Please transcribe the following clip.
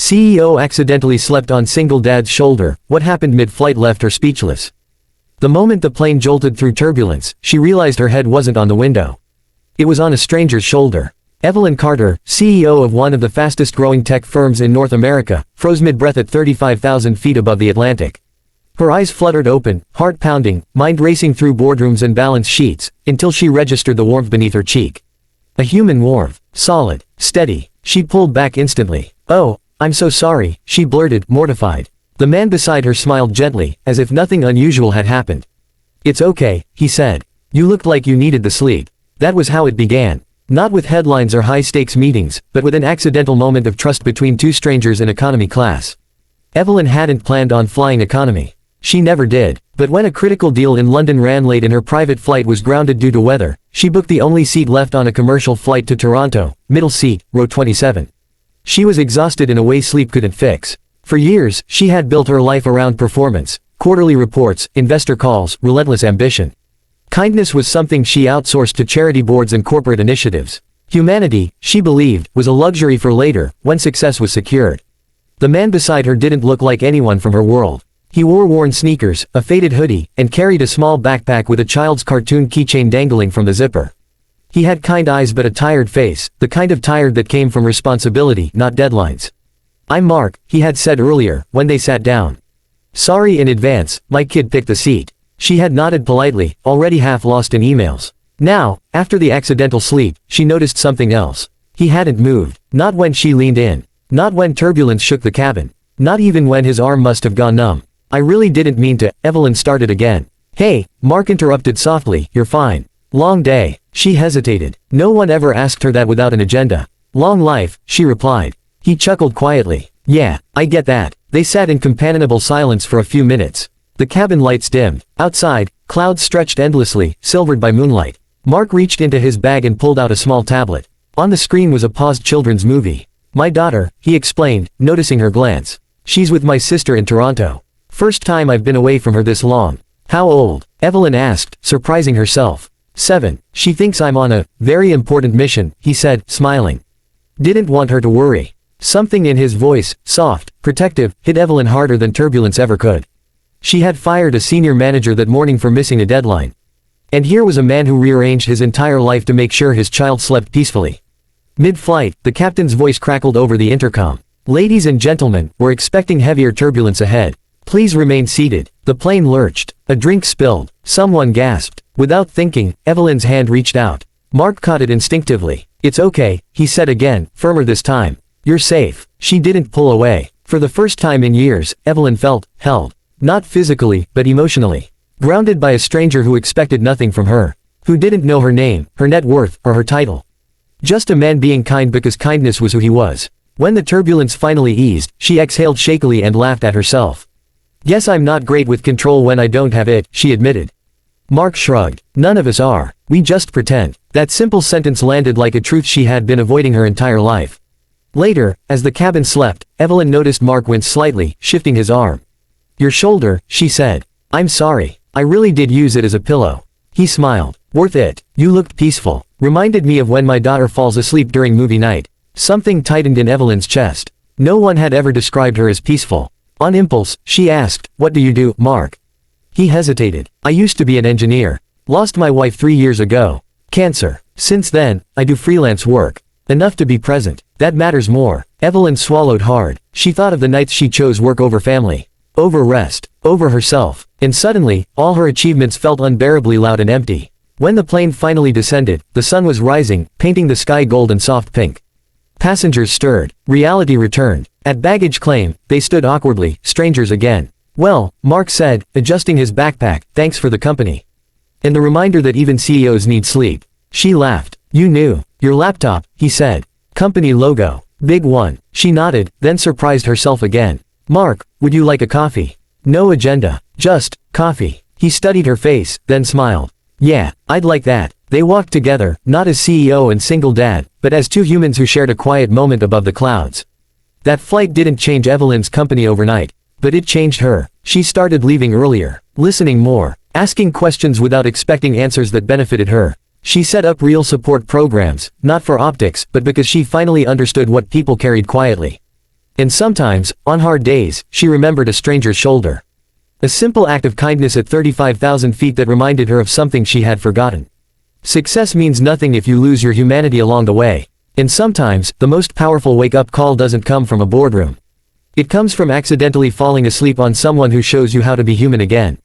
CEO accidentally slept on single dad's shoulder. What happened mid-flight left her speechless. The moment the plane jolted through turbulence, she realized her head wasn't on the window. It was on a stranger's shoulder. Evelyn Carter, CEO of one of the fastest-growing tech firms in North America, froze mid-breath at 35,000 feet above the Atlantic. Her eyes fluttered open, heart pounding, mind racing through boardrooms and balance sheets, until she registered the warmth beneath her cheek. A human warmth. Solid. Steady. She pulled back instantly. "Oh, I'm so sorry," she blurted, mortified. The man beside her smiled gently, as if nothing unusual had happened. "It's okay," he said. "You looked like you needed the sleep." That was how it began. Not with headlines or high-stakes meetings, but with an accidental moment of trust between two strangers in economy class. Evelyn hadn't planned on flying economy. She never did, but when a critical deal in London ran late and her private flight was grounded due to weather, she booked the only seat left on a commercial flight to Toronto, middle seat, row 27. She was exhausted in a way sleep couldn't fix. For years, she had built her life around performance, quarterly reports, investor calls, relentless ambition. Kindness was something she outsourced to charity boards and corporate initiatives. Humanity, she believed, was a luxury for later, when success was secured. The man beside her didn't look like anyone from her world. He wore worn sneakers, a faded hoodie, and carried a small backpack with a child's cartoon keychain dangling from the zipper. He had kind eyes but a tired face, the kind of tired that came from responsibility, not deadlines. "I'm Mark," he had said earlier, when they sat down. "Sorry in advance, my kid picked the seat." She had nodded politely, already half lost in emails. Now, after the accidental sleep, she noticed something else. He hadn't moved. Not when she leaned in. Not when turbulence shook the cabin. Not even when his arm must have gone numb. "I really didn't mean to," Evelyn started again. "Hey," Mark interrupted softly, "you're fine." "Long day." She hesitated. No one ever asked her that without an agenda. "Long life," she replied. He chuckled quietly. "Yeah, I get that." They sat in companionable silence for a few minutes. The cabin lights dimmed. Outside, clouds stretched endlessly, silvered by moonlight. Mark reached into his bag and pulled out a small tablet. On the screen was a paused children's movie. "My daughter," he explained, noticing her glance. "She's with my sister in Toronto. First time I've been away from her this long." "How old?" Evelyn asked, surprising herself. 7. "She thinks I'm on a very important mission," he said, smiling. Didn't want her to worry. Something in his voice, soft, protective, hit Evelyn harder than turbulence ever could. She had fired a senior manager that morning for missing a deadline. And here was a man who rearranged his entire life to make sure his child slept peacefully. Mid-flight, the captain's voice crackled over the intercom. "Ladies and gentlemen, we're expecting heavier turbulence ahead. Please remain seated." The plane lurched. A drink spilled. Someone gasped. Without thinking, Evelyn's hand reached out. Mark caught it instinctively. "It's okay," he said again, firmer this time. "You're safe." She didn't pull away. For the first time in years, Evelyn felt held. Not physically, but emotionally. Grounded by a stranger who expected nothing from her. Who didn't know her name, her net worth, or her title. Just a man being kind because kindness was who he was. When the turbulence finally eased, she exhaled shakily and laughed at herself. "Guess I'm not great with control when I don't have it," she admitted. Mark shrugged. "None of us are. We just pretend." That simple sentence landed like a truth she had been avoiding her entire life. Later, as the cabin slept, Evelyn noticed Mark wince slightly, shifting his arm. "Your shoulder," she said. "I'm sorry. I really did use it as a pillow." He smiled. "Worth it. You looked peaceful. Reminded me of when my daughter falls asleep during movie night." Something tightened in Evelyn's chest. No one had ever described her as peaceful. On impulse, she asked, "What do you do, Mark?" He hesitated. "I used to be an engineer. Lost my wife 3 years ago. Cancer. Since then, I do freelance work. Enough to be present. That matters more." Evelyn swallowed hard. She thought of the nights she chose work over family. Over rest. Over herself. And suddenly, all her achievements felt unbearably loud and empty. When the plane finally descended, the sun was rising, painting the sky gold and soft pink. Passengers stirred. Reality returned. At baggage claim, they stood awkwardly, strangers again. "Well," Mark said, adjusting his backpack, "thanks for the company. And the reminder that even CEOs need sleep." She laughed. "You knew. Your laptop," he said. "Company logo. Big one." She nodded, then surprised herself again. "Mark, would you like a coffee?" "No agenda. Just coffee." He studied her face, then smiled. "Yeah, I'd like that." They walked together, not as CEO and single dad, but as two humans who shared a quiet moment above the clouds. That flight didn't change Evelyn's company overnight. But it changed her. She started leaving earlier, listening more, asking questions without expecting answers that benefited her. She set up real support programs, not for optics, but because she finally understood what people carried quietly. And sometimes, on hard days, she remembered a stranger's shoulder. A simple act of kindness at 35,000 feet that reminded her of something she had forgotten. Success means nothing if you lose your humanity along the way. And sometimes, the most powerful wake-up call doesn't come from a boardroom. It comes from accidentally falling asleep on someone who shows you how to be human again.